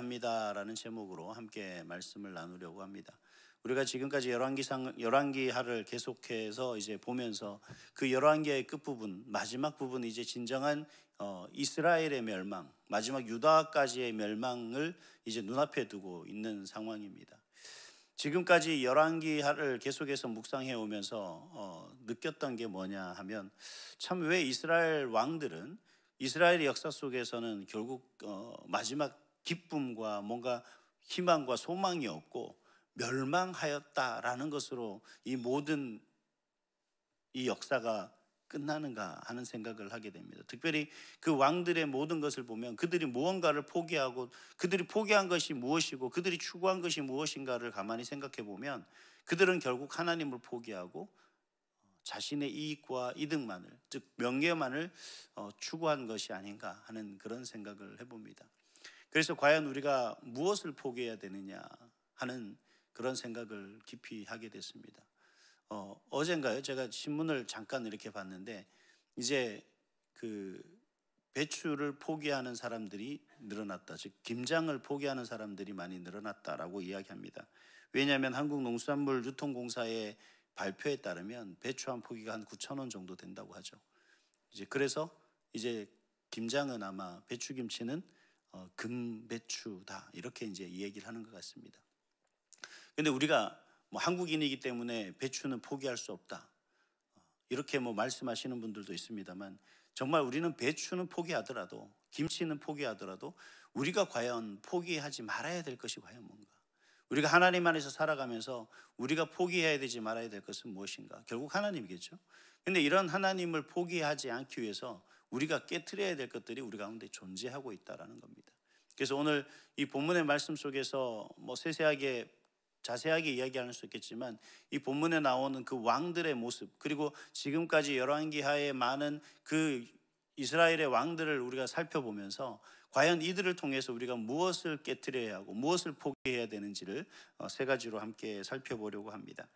합니다라는 제목으로 함께 말씀을 나누려고 합니다. 우리가 지금까지 열왕기하를 계속해서 이제 보면서 그 열왕기의 끝부분, 마지막 부분, 이제 진정한 이스라엘의 멸망, 마지막 유다까지의 멸망을 이제 눈앞에 두고 있는 상황입니다. 지금까지 열왕기하를 계속해서 묵상해 오면서 느꼈던 게 뭐냐 하면, 참 왜 이스라엘 왕들은 이스라엘의 역사 속에서는 결국 마지막 기쁨과 뭔가 희망과 소망이 없고 멸망하였다라는 것으로 이 모든 이 역사가 끝나는가 하는 생각을 하게 됩니다. 특별히 그 왕들의 모든 것을 보면 그들이 무언가를 포기하고, 그들이 포기한 것이 무엇이고 그들이 추구한 것이 무엇인가를 가만히 생각해 보면, 그들은 결국 하나님을 포기하고 자신의 이익과 이득만을, 즉 명예만을 추구한 것이 아닌가 하는 그런 생각을 해봅니다. 그래서 과연 우리가 무엇을 포기해야 되느냐 하는 그런 생각을 깊이 하게 됐습니다. 어젠가요, 제가 신문을 잠깐 이렇게 봤는데, 이제 그 배추를 포기하는 사람들이 늘어났다, 즉 김장을 포기하는 사람들이 많이 늘어났다라고 이야기합니다. 왜냐하면 한국농수산물유통공사의 발표에 따르면 배추 한 포기가 한 9,000원 정도 된다고 하죠. 이제 그래서 이제 김장은 아마 배추김치는 금배추다, 이렇게 이제 이 얘기를 하는 것 같습니다. 근데 우리가 한국인이기 때문에 배추는 포기할 수 없다, 이렇게 말씀하시는 분들도 있습니다만, 정말 우리는 배추는 포기하더라도, 김치는 포기하더라도 우리가 과연 포기하지 말아야 될 것이 과연 뭔가, 우리가 하나님 안에서 살아가면서 우리가 포기해야 되지 말아야 될 것은 무엇인가? 결국 하나님이겠죠. 근데 이런 하나님을 포기하지 않기 위해서 우리가 깨트려야 될 것들이 우리 가운데 존재하고 있다는 겁니다. 그래서 오늘 이 본문의 말씀 속에서 세세하게 자세하게 이야기할 수 있겠지만, 이 본문에 나오는 그 왕들의 모습, 그리고 지금까지 열왕기하에 많은 그 이스라엘의 왕들을 우리가 살펴보면서 과연 이들을 통해서 우리가 무엇을 깨트려야 하고 무엇을 포기해야 되는지를 세 가지로 함께 살펴보려고 합니다.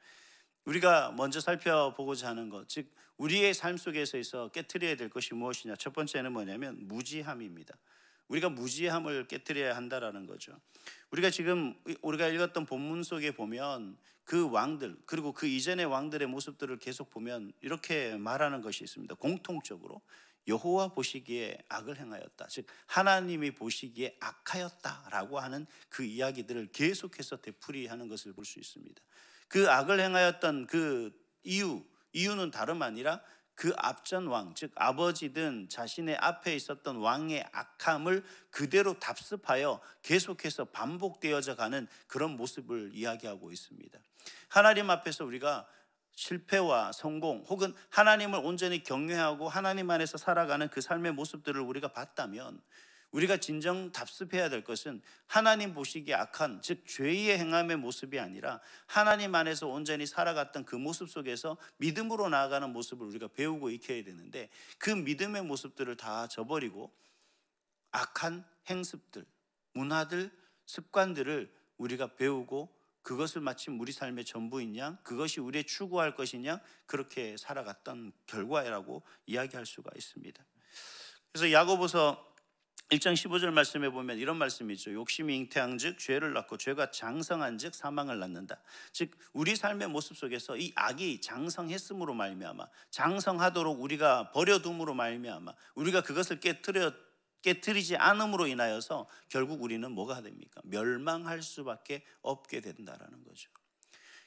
우리가 먼저 살펴보고자 하는 것, 즉 우리의 삶 속에서 깨트려야 될 것이 무엇이냐, 첫 번째는 뭐냐면 무지함입니다. 우리가 무지함을 깨트려야 한다라는 거죠. 우리가 지금 우리가 읽었던 본문 속에 보면 그 왕들, 그리고 그 이전의 왕들의 모습들을 계속 보면 이렇게 말하는 것이 있습니다. 공통적으로 여호와 보시기에 악을 행하였다, 즉 하나님이 보시기에 악하였다라고 하는 그 이야기들을 계속해서 되풀이하는 것을 볼 수 있습니다. 그 악을 행하였던 그 이유는 다름 아니라 그 앞전 왕, 즉 아버지든 자신의 앞에 있었던 왕의 악함을 그대로 답습하여 계속해서 반복되어져 가는 그런 모습을 이야기하고 있습니다. 하나님 앞에서 우리가 실패와 성공, 혹은 하나님을 온전히 경외하고 하나님 안에서 살아가는 그 삶의 모습들을 우리가 봤다면, 우리가 진정 답습해야 될 것은 하나님 보시기에 악한, 즉 죄의 행함의 모습이 아니라 하나님 안에서 온전히 살아갔던 그 모습 속에서 믿음으로 나아가는 모습을 우리가 배우고 익혀야 되는데, 그 믿음의 모습들을 다 저버리고 악한 행습들, 문화들, 습관들을 우리가 배우고 그것을 마치 우리 삶의 전부인 양, 그것이 우리의 추구할 것인 양 그렇게 살아갔던 결과라고 이야기할 수가 있습니다. 그래서 야고보서 1장 15절 말씀에 보면 이런 말씀이 있죠. 욕심이 잉태한 즉 죄를 낳고 죄가 장성한 즉 사망을 낳는다. 즉 우리 삶의 모습 속에서 이 악이 장성했음으로 말미암아, 장성하도록 우리가 버려둠으로 말미암아, 우리가 그것을 깨트리지 않음으로 인하여서 결국 우리는 뭐가 됩니까? 멸망할 수밖에 없게 된다라는 거죠.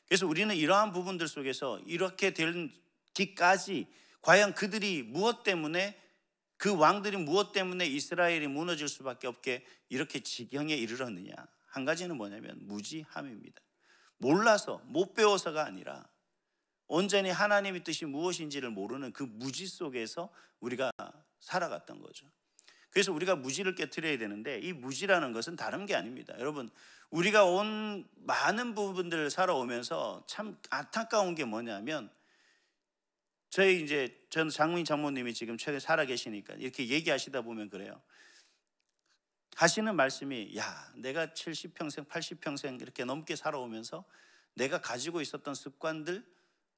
그래서 우리는 이러한 부분들 속에서 이렇게 되기까지 과연 그들이 무엇 때문에, 그 왕들이 무엇 때문에 이스라엘이 무너질 수밖에 없게 이렇게 지경에 이르렀느냐, 한 가지는 뭐냐면 무지함입니다. 몰라서, 못 배워서가 아니라 온전히 하나님의 뜻이 무엇인지를 모르는 그 무지 속에서 우리가 살아갔던 거죠. 그래서 우리가 무지를 깨트려야 되는데, 이 무지라는 것은 다른 게 아닙니다. 여러분, 우리가 온 많은 부분들을 살아오면서 참 안타까운 게 뭐냐면, 저는 장로님 장모님이 지금 최근에 살아 계시니까 이렇게 얘기하시다 보면 그래요. 하시는 말씀이, 야, 내가 70평생 80평생 이렇게 넘게 살아오면서 내가 가지고 있었던 습관들,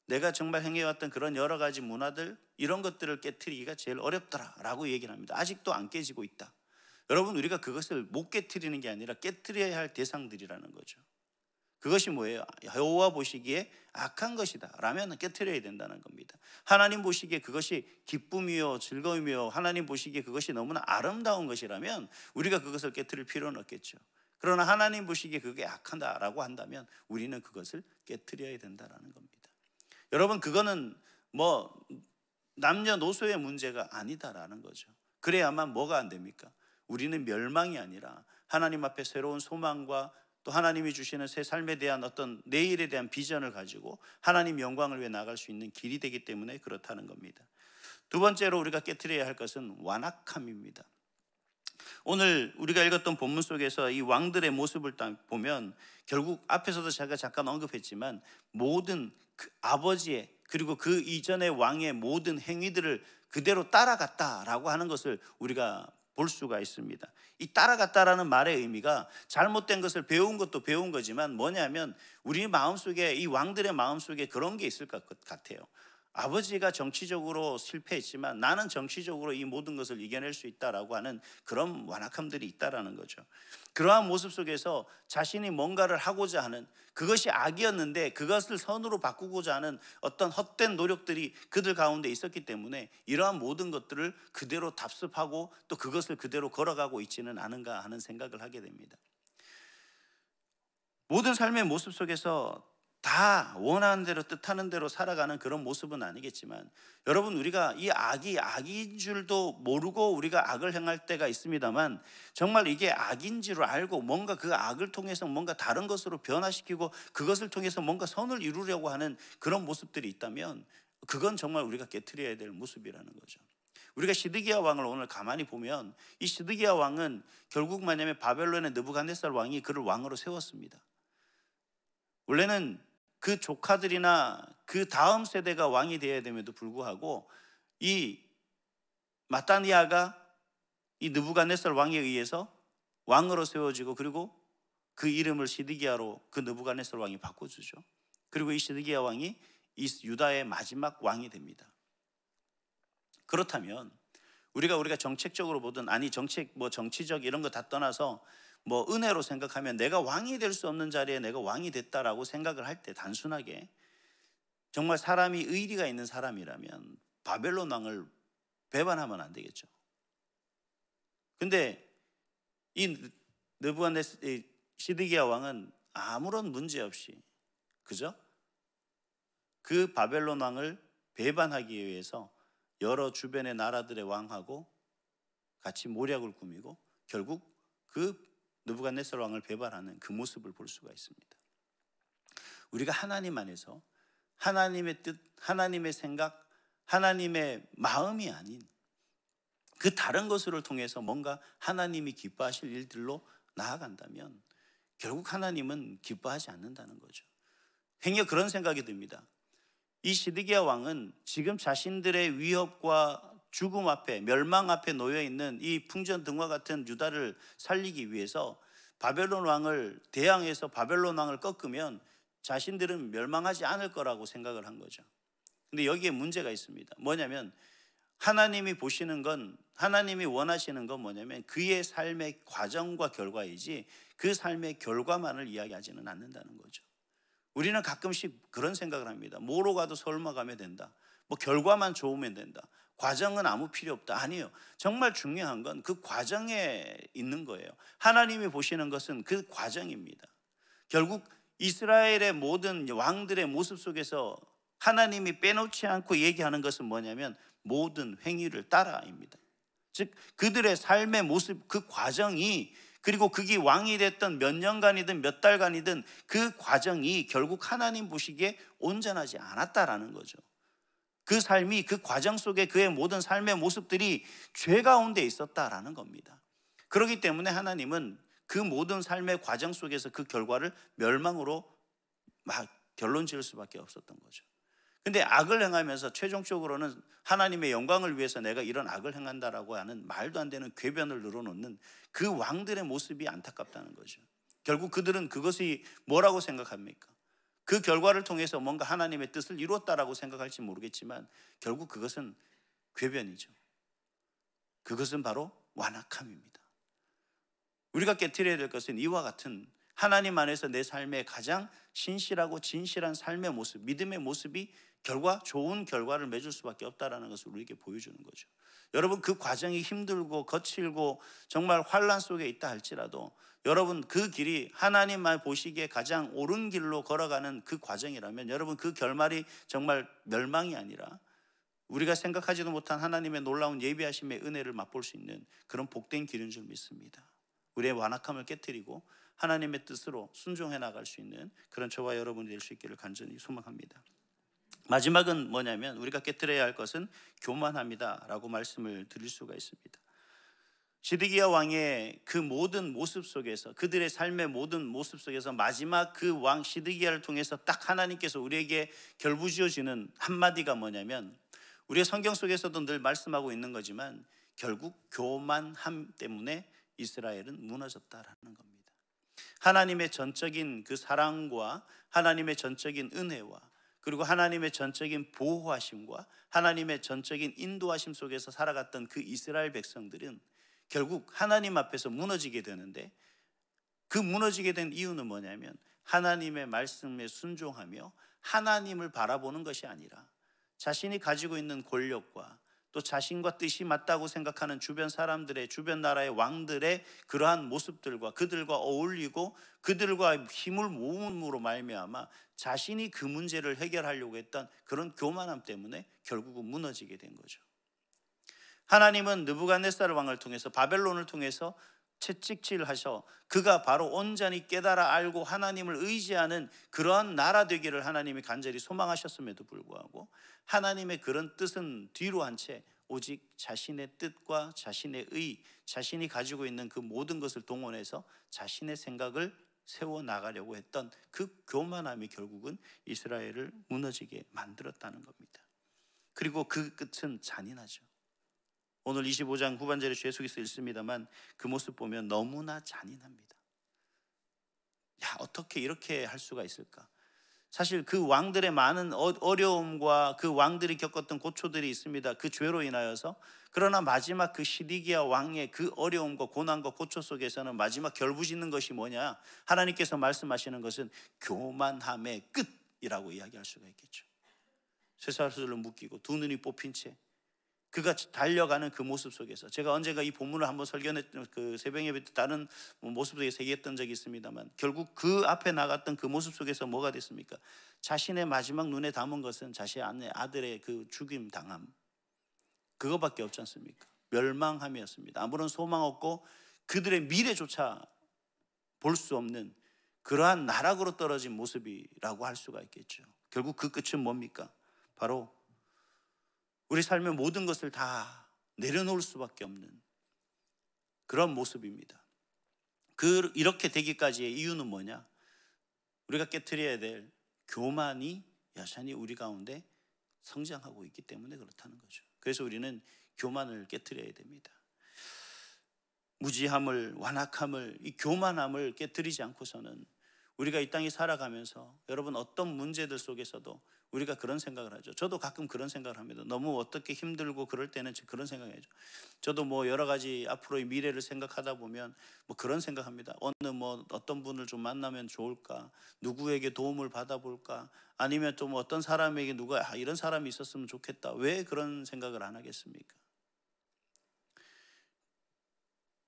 내가 정말 행해왔던 그런 여러 가지 문화들, 이런 것들을 깨트리기가 제일 어렵더라 라고 얘기를 합니다. 아직도 안 깨지고 있다. 여러분, 우리가 그것을 못 깨트리는 게 아니라 깨트려야 할 대상들이라는 거죠. 그것이 뭐예요? 여호와 보시기에 악한 것이다 라면 깨트려야 된다는 겁니다. 하나님 보시기에 그것이 기쁨이요 즐거움이요 하나님 보시기에 그것이 너무나 아름다운 것이라면 우리가 그것을 깨트릴 필요는 없겠죠. 그러나 하나님 보시기에 그게 악하다라고 한다면 우리는 그것을 깨트려야 된다는 겁니다. 여러분, 그거는 뭐 남녀노소의 문제가 아니다라는 거죠. 그래야만 뭐가 안 됩니까? 우리는 멸망이 아니라 하나님 앞에 새로운 소망과 또 하나님이 주시는 새 삶에 대한 어떤 내일에 대한 비전을 가지고 하나님 영광을 위해 나갈 수 있는 길이 되기 때문에 그렇다는 겁니다. 두 번째로 우리가 깨트려야 할 것은 완악함입니다. 오늘 우리가 읽었던 본문 속에서 이 왕들의 모습을 보면 결국 앞에서도 제가 잠깐 언급했지만 모든 그 아버지의 그리고 그 이전의 왕의 모든 행위들을 그대로 따라갔다라고 하는 것을 우리가 볼 수가 있습니다. 이 따라갔다라는 말의 의미가 잘못된 것을 배운 것도 배운 거지만 뭐냐면 우리 마음속에 이 왕들의 마음속에 그런 게 있을 것 같아요. 아버지가 정치적으로 실패했지만 나는 정치적으로 이 모든 것을 이겨낼 수 있다라고 하는 그런 완악함들이 있다라는 거죠. 그러한 모습 속에서 자신이 뭔가를 하고자 하는 그것이 악이었는데 그것을 선으로 바꾸고자 하는 어떤 헛된 노력들이 그들 가운데 있었기 때문에 이러한 모든 것들을 그대로 답습하고 또 그것을 그대로 걸어가고 있지는 않은가 하는 생각을 하게 됩니다. 모든 삶의 모습 속에서 다 원하는 대로 뜻하는 대로 살아가는 그런 모습은 아니겠지만 여러분, 우리가 이 악이 악인 줄도 모르고 우리가 악을 행할 때가 있습니다만 정말 이게 악인 줄 알고 뭔가 그 악을 통해서 뭔가 다른 것으로 변화시키고 그것을 통해서 뭔가 선을 이루려고 하는 그런 모습들이 있다면 그건 정말 우리가 깨트려야 될 모습이라는 거죠. 우리가 시드기야 왕을 오늘 가만히 보면 이 시드기야 왕은 결국 뭐냐면 바벨론의 느부갓네살 왕이 그를 왕으로 세웠습니다. 원래는 그 조카들이나 그 다음 세대가 왕이 되어야 됨에도 불구하고 이 마따니아가 이 느부갓네살 왕에 의해서 왕으로 세워지고 그리고 그 이름을 시드기야로 그 느부갓네살 왕이 바꿔주죠. 그리고 이 시드기야 왕이 이 유다의 마지막 왕이 됩니다. 그렇다면 우리가 정책적으로 보든 아니 정책 뭐 정치적 이런 거 다 떠나서 뭐 은혜로 생각하면 내가 왕이 될 수 없는 자리에 내가 왕이 됐다라고 생각을 할 때 단순하게 정말 사람이 의리가 있는 사람이라면 바벨론 왕을 배반하면 안 되겠죠. 근데 이 느부갓네살 시드기야 왕은 아무런 문제 없이 그죠? 그 바벨론 왕을 배반하기 위해서 여러 주변의 나라들의 왕하고 같이 모략을 꾸미고 결국 그 느부갓네살 왕을 배반하는 그 모습을 볼 수가 있습니다. 우리가 하나님 안에서 하나님의 뜻, 하나님의 생각, 하나님의 마음이 아닌 그 다른 것을 통해서 뭔가 하나님이 기뻐하실 일들로 나아간다면 결국 하나님은 기뻐하지 않는다는 거죠. 행여 그런 생각이 듭니다. 이 시드기야 왕은 지금 자신들의 위협과 죽음 앞에 멸망 앞에 놓여 있는 이 풍전등화 같은 유다를 살리기 위해서 바벨론 왕을 대항해서 바벨론 왕을 꺾으면 자신들은 멸망하지 않을 거라고 생각을 한 거죠. 근데 여기에 문제가 있습니다. 뭐냐면 하나님이 보시는 건 하나님이 원하시는 건 뭐냐면 그의 삶의 과정과 결과이지 그 삶의 결과만을 이야기하지는 않는다는 거죠. 우리는 가끔씩 그런 생각을 합니다. 뭐로 가도 서울만 가면 된다. 뭐 결과만 좋으면 된다. 과정은 아무 필요 없다. 아니에요. 정말 중요한 건 그 과정에 있는 거예요. 하나님이 보시는 것은 그 과정입니다. 결국 이스라엘의 모든 왕들의 모습 속에서 하나님이 빼놓지 않고 얘기하는 것은 뭐냐면 모든 행위를 따라입니다. 즉 그들의 삶의 모습 그 과정이 그리고 그게 왕이 됐던 몇 년간이든 몇 달간이든 그 과정이 결국 하나님 보시기에 온전하지 않았다라는 거죠. 그 삶이 그 과정 속에 그의 모든 삶의 모습들이 죄 가운데 있었다라는 겁니다. 그렇기 때문에 하나님은 그 모든 삶의 과정 속에서 그 결과를 멸망으로 막 결론 지을 수밖에 없었던 거죠. 근데 악을 행하면서 최종적으로는 하나님의 영광을 위해서 내가 이런 악을 행한다라고 하는 말도 안 되는 궤변을 늘어놓는 그 왕들의 모습이 안타깝다는 거죠. 결국 그들은 그것이 뭐라고 생각합니까? 그 결과를 통해서 뭔가 하나님의 뜻을 이루었다라고 생각할지 모르겠지만 결국 그것은 궤변이죠. 그것은 바로 완악함입니다. 우리가 깨트려야 될 것은 이와 같은 하나님 안에서 내 삶의 가장 신실하고 진실한 삶의 모습, 믿음의 모습이 좋은 결과를 맺을 수밖에 없다라는 것을 우리에게 보여주는 거죠. 여러분, 그 과정이 힘들고 거칠고 정말 환란 속에 있다 할지라도 여러분, 그 길이 하나님만 보시기에 가장 옳은 길로 걸어가는 그 과정이라면 여러분, 그 결말이 정말 멸망이 아니라 우리가 생각하지도 못한 하나님의 놀라운 예비하심의 은혜를 맛볼 수 있는 그런 복된 길인 줄 믿습니다. 우리의 완악함을 깨트리고 하나님의 뜻으로 순종해 나갈 수 있는 그런 저와 여러분이 될 수 있기를 간절히 소망합니다. 마지막은 뭐냐면 우리가 깨트려야 할 것은 교만합니다라고 말씀을 드릴 수가 있습니다. 시드기야 왕의 그 모든 모습 속에서, 그들의 삶의 모든 모습 속에서 마지막 그 왕 시드기야를 통해서 딱 하나님께서 우리에게 결부지어지는 한마디가 뭐냐면, 우리의 성경 속에서도 늘 말씀하고 있는 거지만 결국 교만함 때문에 이스라엘은 무너졌다라는 겁니다. 하나님의 전적인 그 사랑과 하나님의 전적인 은혜와 그리고 하나님의 전적인 보호하심과 하나님의 전적인 인도하심 속에서 살아갔던 그 이스라엘 백성들은 결국 하나님 앞에서 무너지게 되는데, 그 무너지게 된 이유는 뭐냐면 하나님의 말씀에 순종하며 하나님을 바라보는 것이 아니라 자신이 가지고 있는 권력과 또 자신과 뜻이 맞다고 생각하는 주변 사람들의, 주변 나라의 왕들의 그러한 모습들과 그들과 어울리고 그들과 힘을 모음으로 말미암아 자신이 그 문제를 해결하려고 했던 그런 교만함 때문에 결국은 무너지게 된 거죠. 하나님은 느부갓네살 왕을 통해서, 바벨론을 통해서 채찍질 하셔 그가 바로 온전히 깨달아 알고 하나님을 의지하는 그러한 나라 되기를 하나님이 간절히 소망하셨음에도 불구하고 하나님의 그런 뜻은 뒤로 한 채 오직 자신의 뜻과 자신의 의, 자신이 가지고 있는 그 모든 것을 동원해서 자신의 생각을 세워나가려고 했던 그 교만함이 결국은 이스라엘을 무너지게 만들었다는 겁니다. 그리고 그 끝은 잔인하죠. 오늘 25장 후반절에 계속해서 읽습니다만 그 모습 보면 너무나 잔인합니다. 야, 어떻게 이렇게 할 수가 있을까? 사실 그 왕들의 많은 어려움과 그 왕들이 겪었던 고초들이 있습니다. 그 죄로 인하여서. 그러나 마지막 그 시드기야 왕의 그 어려움과 고난과 고초 속에서는 마지막 결부짓는 것이 뭐냐? 하나님께서 말씀하시는 것은 교만함의 끝이라고 이야기할 수가 있겠죠. 쇠사슬로 묶이고 두 눈이 뽑힌 채 그가 달려가는 그 모습 속에서, 제가 언젠가 이 본문을 한번 설교했던 그 새벽 예배 때 다른 모습 속에서 얘기했던 적이 있습니다만 결국 그 앞에 나갔던 그 모습 속에서 뭐가 됐습니까? 자신의 마지막 눈에 담은 것은 자신의 아들의 그 죽임 당함, 그거밖에 없지 않습니까? 멸망함이었습니다. 아무런 소망 없고 그들의 미래조차 볼 수 없는 그러한 나락으로 떨어진 모습이라고 할 수가 있겠죠. 결국 그 끝은 뭡니까? 바로 우리 삶의 모든 것을 다 내려놓을 수밖에 없는 그런 모습입니다. 이렇게 되기까지의 이유는 뭐냐? 우리가 깨트려야 될 교만이 여전히 우리 가운데 성장하고 있기 때문에 그렇다는 거죠. 그래서 우리는 교만을 깨트려야 됩니다. 무지함을, 완악함을, 이 교만함을 깨트리지 않고서는 우리가 이 땅에 살아가면서 여러분 어떤 문제들 속에서도 우리가 그런 생각을 하죠. 저도 가끔 그런 생각을 합니다. 너무 어떻게 힘들고 그럴 때는 그런 생각을 하죠. 저도 뭐 여러 가지 앞으로의 미래를 생각하다 보면 뭐 그런 생각합니다. 어떤 분을 좀 만나면 좋을까? 누구에게 도움을 받아볼까? 아니면 또 뭐 어떤 사람에게 누가 이런 사람이 있었으면 좋겠다. 왜 그런 생각을 안 하겠습니까?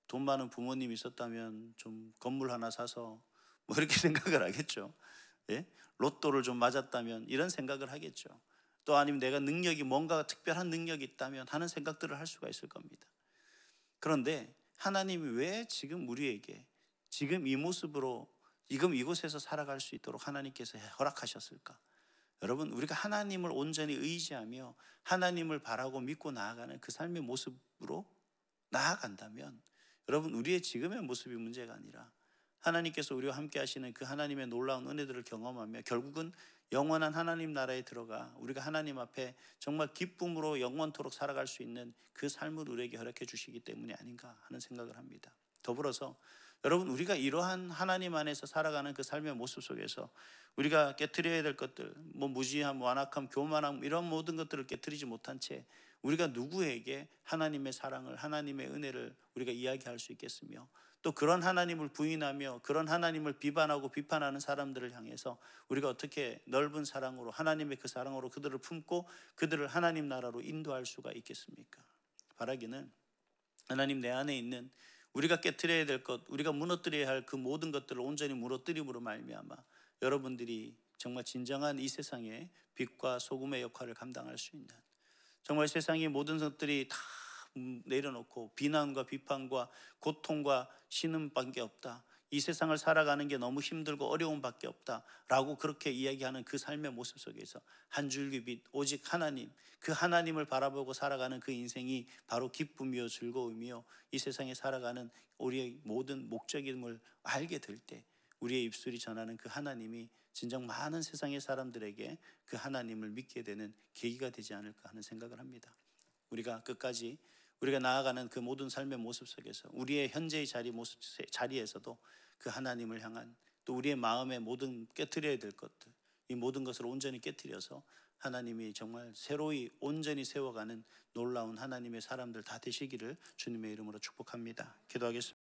돈 많은 부모님이 있었다면 좀 건물 하나 사서 뭐 이렇게 생각을 하겠죠. 예? 로또를 좀 맞았다면 이런 생각을 하겠죠. 또 아니면 내가 능력이 뭔가 특별한 능력이 있다면 하는 생각들을 할 수가 있을 겁니다. 그런데 하나님이 왜 지금 우리에게 지금 이 모습으로 지금 이곳에서 살아갈 수 있도록 하나님께서 허락하셨을까? 여러분, 우리가 하나님을 온전히 의지하며 하나님을 바라고 믿고 나아가는 그 삶의 모습으로 나아간다면 여러분, 우리의 지금의 모습이 문제가 아니라 하나님께서 우리와 함께 하시는 그 하나님의 놀라운 은혜들을 경험하며 결국은 영원한 하나님 나라에 들어가 우리가 하나님 앞에 정말 기쁨으로 영원토록 살아갈 수 있는 그 삶을 우리에게 허락해 주시기 때문이 아닌가 하는 생각을 합니다. 더불어서 여러분, 우리가 이러한 하나님 안에서 살아가는 그 삶의 모습 속에서 우리가 깨트려야 될 것들, 무지함, 완악함, 교만함 이런 모든 것들을 깨트리지 못한 채 우리가 누구에게 하나님의 사랑을, 하나님의 은혜를 우리가 이야기할 수 있겠으며 또 그런 하나님을 부인하며 그런 하나님을 비방하고 비판하는 사람들을 향해서 우리가 어떻게 넓은 사랑으로, 하나님의 그 사랑으로 그들을 품고 그들을 하나님 나라로 인도할 수가 있겠습니까? 바라기는 하나님 내 안에 있는 우리가 깨트려야 될 것, 우리가 무너뜨려야 할 그 모든 것들을 온전히 무너뜨림으로 말미암아 여러분들이 정말 진정한 이 세상의 빛과 소금의 역할을 감당할 수 있는, 정말 세상의 모든 것들이 다 내려놓고 비난과 비판과 고통과 신음밖에 없다, 이 세상을 살아가는 게 너무 힘들고 어려움밖에 없다라고 그렇게 이야기하는 그 삶의 모습 속에서 한 줄기 빛 오직 하나님, 그 하나님을 바라보고 살아가는 그 인생이 바로 기쁨이요 즐거움이요 이 세상에 살아가는 우리의 모든 목적임을 알게 될 때 우리의 입술이 전하는 그 하나님이 진정 많은 세상의 사람들에게 그 하나님을 믿게 되는 계기가 되지 않을까 하는 생각을 합니다. 우리가 끝까지 우리가 나아가는 그 모든 삶의 모습 속에서 우리의 현재의 자리에서도 그 하나님을 향한, 또 우리의 마음의 모든 깨트려야 될 것들, 이 모든 것을 온전히 깨트려서 하나님이 정말 새로이 온전히 세워가는 놀라운 하나님의 사람들 다 되시기를 주님의 이름으로 축복합니다. 기도하겠습니다.